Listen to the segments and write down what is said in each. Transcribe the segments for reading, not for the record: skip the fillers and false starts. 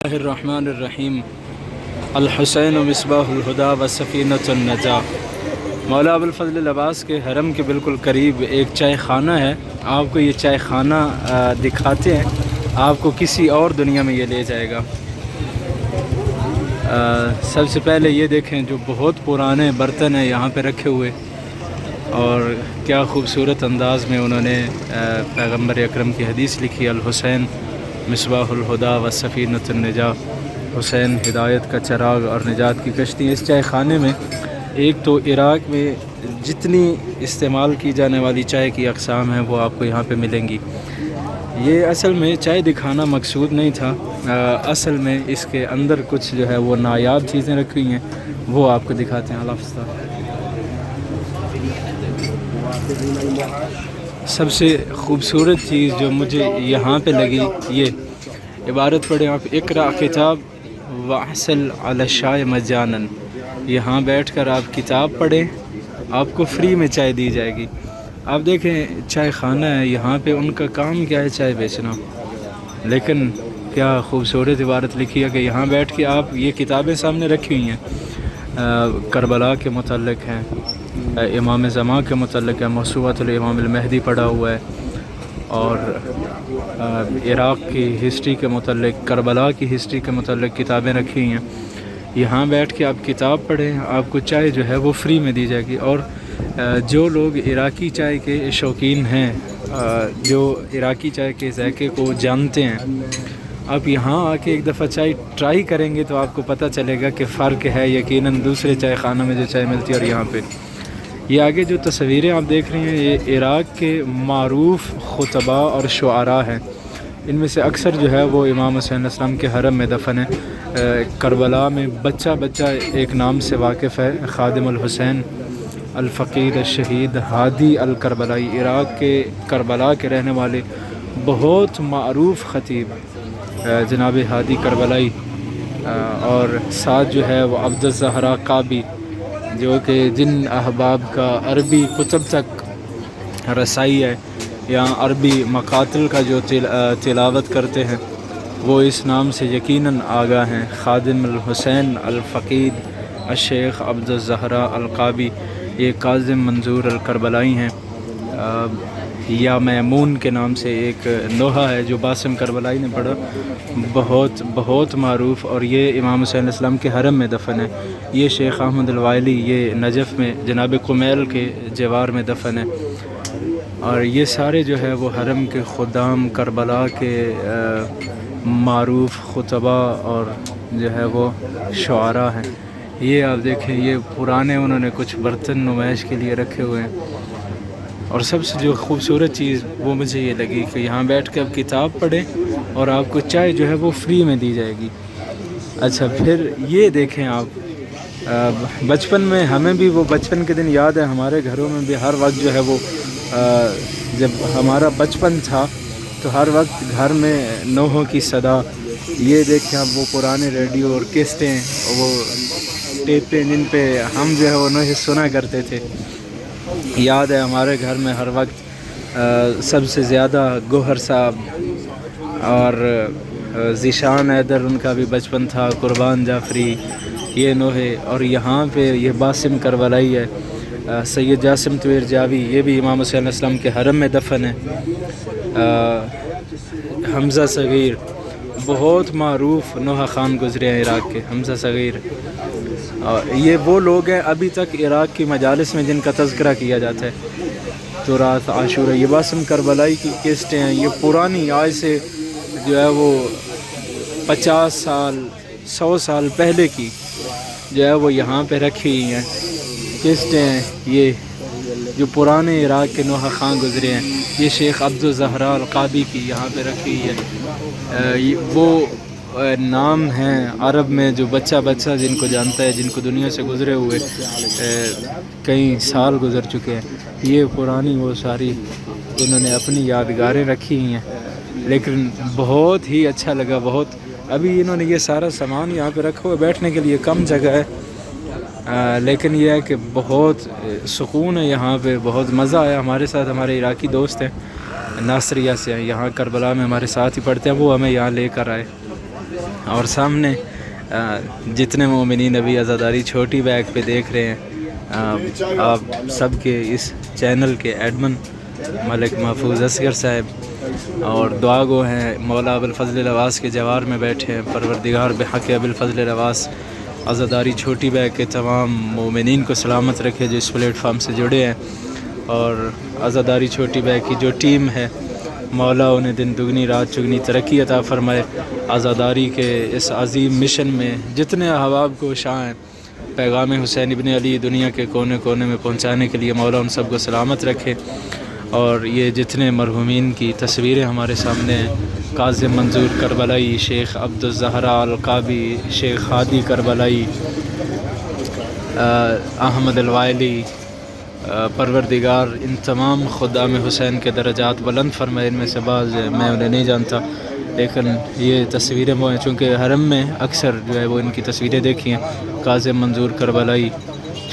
الرحمن الرحیم الحسین مصباح الہدا و سفینۃ النجاہ۔ مولا ابوالفضل العباس کے حرم کے بالکل قریب ایک چائے خانہ ہے۔ آپ کو یہ چائے خانہ دکھاتے ہیں، آپ کو کسی اور دنیا میں یہ لے جائے گا۔ سب سے پہلے یہ دیکھیں جو بہت پرانے برتن ہیں یہاں پہ رکھے ہوئے، اور کیا خوبصورت انداز میں انہوں نے پیغمبر اکرم کی حدیث لکھی، الحسین مصباح الہدا و سفینۃ النجاہ، حسین ہدایت کا چراغ اور نجات کی کشتی۔ اس چائے خانے میں ایک تو عراق میں جتنی استعمال کی جانے والی چائے کی اقسام ہیں وہ آپ کو یہاں پہ ملیں گی۔ یہ اصل میں چائے دکھانا مقصود نہیں تھا، اصل میں اس کے اندر کچھ جو ہے وہ نایاب چیزیں رکھی ہوئی ہیں، وہ آپ کو دکھاتے ہیں۔ اللہ سب سے خوبصورت چیز جو مجھے یہاں پہ لگی، یہ عبارت پڑھیں آپ، اقرأ کتاب واحصل علی الشاء مجانا۔ یہاں بیٹھ کر آپ کتاب پڑھیں، آپ کو فری میں چائے دی جائے گی۔ آپ دیکھیں چائے خانہ ہے، یہاں پہ ان کا کام کیا ہے؟ چائے بیچنا، لیکن کیا خوبصورت عبارت لکھی ہے کہ یہاں بیٹھ کے آپ، یہ کتابیں سامنے رکھی ہوئی ہیں، کربلا کے متعلق ہیں، امام زمان کے متعلق ہے، موسوعۃ الامام المہدی پڑھا ہوا ہے، اور عراق کی ہسٹری کے متعلق، کربلا کی ہسٹری کے متعلق کتابیں رکھی ہوئی ہیں۔ یہاں بیٹھ کے آپ کتاب پڑھیں، آپ کو چائے جو ہے وہ فری میں دی جائے گی۔ اور جو لوگ عراقی چائے کے شوقین ہیں، جو عراقی چائے کے ذائقے کو جانتے ہیں، آپ یہاں آ کے ایک دفعہ چائے ٹرائی کریں گے تو آپ کو پتہ چلے گا کہ فرق ہے یقیناً دوسرے چائے خانوں میں جو چائے ملتی ہے اور یہاں پہ۔ یہ آگے جو تصویریں آپ دیکھ رہی ہیں، یہ عراق کے معروف خطباء اور شعراء ہیں۔ ان میں سے اکثر جو ہے وہ امام حسین علیہ السلام کے حرم میں دفن ہے۔ کربلا میں بچہ ایک نام سے واقف ہے، خادم الحسین الفقیر الشہید ہادی الکربلائی، عراق کے کربلا کے رہنے والے بہت معروف خطیب جناب ہادی کربلائی، اور ساتھ جو ہے وہ عبد الزہرا قابی، جو کہ جن احباب کا عربی کتب تک رسائی ہے یا عربی مقاتل کا جو تلاوت کرتے ہیں وہ اس نام سے یقیناً آگاہ ہیں، خادم الحسین الفقید الشیخ عبد الزہرا القابی۔ یہ کاظم منظور الکربلائی ہیں، یا میمون کے نام سے ایک نوحہ ہے جو باسم کربلائی نے پڑھا، بہت معروف، اور یہ امام حسین علیہ السلام کے حرم میں دفن ہے۔ یہ شیخ احمد الوائلی، یہ نجف میں جناب قمیل کے جوار میں دفن ہے، اور یہ سارے جو ہے وہ حرم کے خدام، کربلا کے معروف خطباء اور جو ہے وہ شعراء ہیں۔ یہ آپ دیکھیں، یہ پرانے انہوں نے کچھ برتن نمائش کے لیے رکھے ہوئے ہیں، اور سب سے جو خوبصورت چیز وہ مجھے یہ لگی کہ یہاں بیٹھ کے آپ کتاب پڑھیں اور آپ کو چائے جو ہے وہ فری میں دی جائے گی۔ اچھا، پھر یہ دیکھیں آپ، بچپن میں ہمیں بھی وہ بچپن کے دن یاد ہے، ہمارے گھروں میں بھی ہر وقت جو ہے وہ، جب ہمارا بچپن تھا تو ہر وقت گھر میں نوحوں کی صدا، یہ دیکھیں آپ وہ پرانے ریڈیو اور کیسٹیں، وہ ٹیپیں جن پہ ہم جو ہے وہ نوحے سنا کرتے تھے۔ یاد ہے ہمارے گھر میں ہر وقت سب سے زیادہ گوہر صاحب اور ذیشان حیدر، ان کا بھی بچپن تھا، قربان جعفری، یہ نوحے، اور یہاں پہ یہ باسم کربلائی ہے، سید جاسم طویر جاوی، یہ بھی امام حسین علیہ السلام کے حرم میں دفن ہے، حمزہ صغیر، بہت معروف نوحہ خان گزرے ہیں عراق کے، حمزہ صغیر۔ یہ وہ لوگ ہیں ابھی تک عراق کی مجالس میں جن کا تذکرہ کیا جاتا ہے، تراث عاشورہ۔ یہ باسم کربلائی کی کیسٹیں ہیں، یہ پرانی، آج سے جو ہے وہ 50 سال 100 سال پہلے کی جو ہے وہ یہاں پہ رکھی ہوئی ہیں کیسٹیں ہیں، یہ جو پرانے عراق کے نوحہ خان گزرے ہیں۔ یہ شیخ عبد الزہرا القابی کی یہاں پہ رکھی ہوئی ہے۔ وہ نام ہیں عرب میں جو بچہ جن کو جانتا ہے، جن کو دنیا سے گزرے ہوئے کئی سال گزر چکے ہیں، یہ پرانی وہ ساری انہوں نے اپنی یادگاریں رکھی ہوئی ہیں۔ لیکن بہت ہی اچھا لگا، بہت، ابھی انہوں نے یہ سارا سامان یہاں پہ رکھا ہوا، بیٹھنے کے لیے کم جگہ ہے، لیکن یہ ہے کہ بہت سکون ہے یہاں پہ، بہت مزہ آیا۔ ہمارے ساتھ ہمارے عراقی دوست ہیں، ناصریہ سے ہیں، یہاں کربلا میں ہمارے ساتھ ہی پڑھتے ہیں، وہ ہمیں یہاں لے کر آئے۔ اور سامنے جتنے مومنین ابھی عزاداری چھوٹی بیگ پہ دیکھ رہے ہیں، آپ سب کے اس چینل کے ایڈمن ملک محفوظ اصغر صاحب اور دعا گو ہیں، مولا ابوالفضل رواس کے جوار میں بیٹھے ہیں۔ پروردگار بحق ابوالفضل رواس عزاداری چھوٹی بیگ کے تمام مومنین کو سلامت رکھے جو اس پلیٹ فارم سے جڑے ہیں، اور عزاداری چھوٹی بیگ کی جو ٹیم ہے مولا انہیں دن دگنی رات چگنی ترقی عطا فرمائے۔ عزاداری کے اس عظیم مشن میں جتنے احباب کو شاہ ہیں پیغام حسین ابن علی دنیا کے کونے کونے میں پہنچانے کے لیے مولا ان سب کو سلامت رکھے۔ اور یہ جتنے مرحومین کی تصویریں ہمارے سامنے ہیں، کاظم منظور کربلائی، شیخ عبدالزہراء القابی، شیخ ہادی کربلائی، احمد الوائلی، پروردگار ان تمام خدام حسین کے درجات بلند فرمائے۔ ان میں سے بعض میں انہیں نہیں جانتا، لیکن یہ تصویریں وہ ہیں چونکہ حرم میں اکثر جو ہے وہ ان کی تصویریں دیکھی ہیں۔ کاظم منظور کربلائی،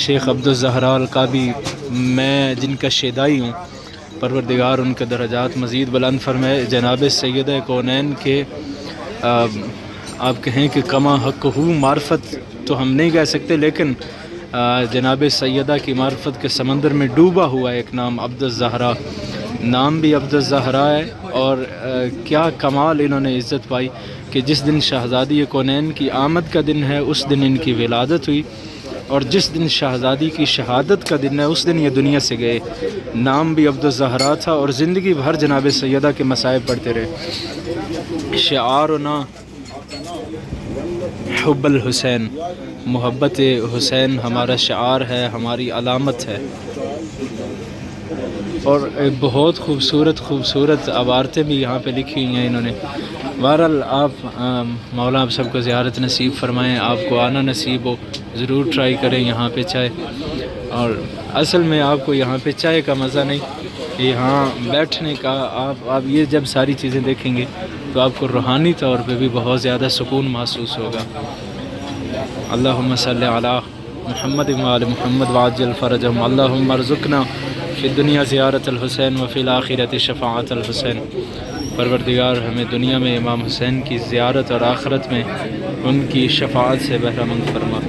شیخ عبدالزہراء القابی، میں جن کا شیدائی ہوں، پروردگار ان کے درجات مزید بلند فرمائے۔ جناب سیدہ کونین کے آپ کہیں کہ کما حق ہو معرفت تو ہم نہیں کہہ سکتے، لیکن جناب سیدہ کی معرفت کے سمندر میں ڈوبا ہوا ایک نام عبدالزہراء، نام بھی عبدالزہراء ہے، اور کیا کمال انہوں نے عزت پائی کہ جس دن شہزادی کونین کی آمد کا دن ہے اس دن ان کی ولادت ہوئی، اور جس دن شہزادی کی شہادت کا دن ہے اس دن یہ دنیا سے گئے۔ نام بھی عبدالزہراء تھا اور زندگی بھر جناب سیدہ کے مصائب پڑھتے رہے۔ شعارنا حب الحسین، محبت حسین ہمارا شعار ہے، ہماری علامت ہے۔ اور بہت خوبصورت عبارتیں بھی یہاں پہ لکھی ہوئی ہیں انہوں نے۔ بہرحال آپ مولا آپ سب کو زیارت نصیب فرمائیں، آپ کو آنا نصیب ہو، ضرور ٹرائی کریں یہاں پہ چائے۔ اور اصل میں آپ کو یہاں پہ چائے کا مزہ نہیں، یہاں بیٹھنے کا، آپ یہ جب ساری چیزیں دیکھیں گے تو آپ کو روحانی طور پہ بھی بہت زیادہ سکون محسوس ہوگا۔ اللہم صلی علی محمد وآل محمد وعجل فرجہم، اللہم ارزقنا فی الدنیا زیارت الحسین وفی الآخرت شفاعت الحسین۔ پروردگار ہمیں دنیا میں امام حسین کی زیارت اور آخرت میں ان کی شفاعت سے بہرہ مند فرما۔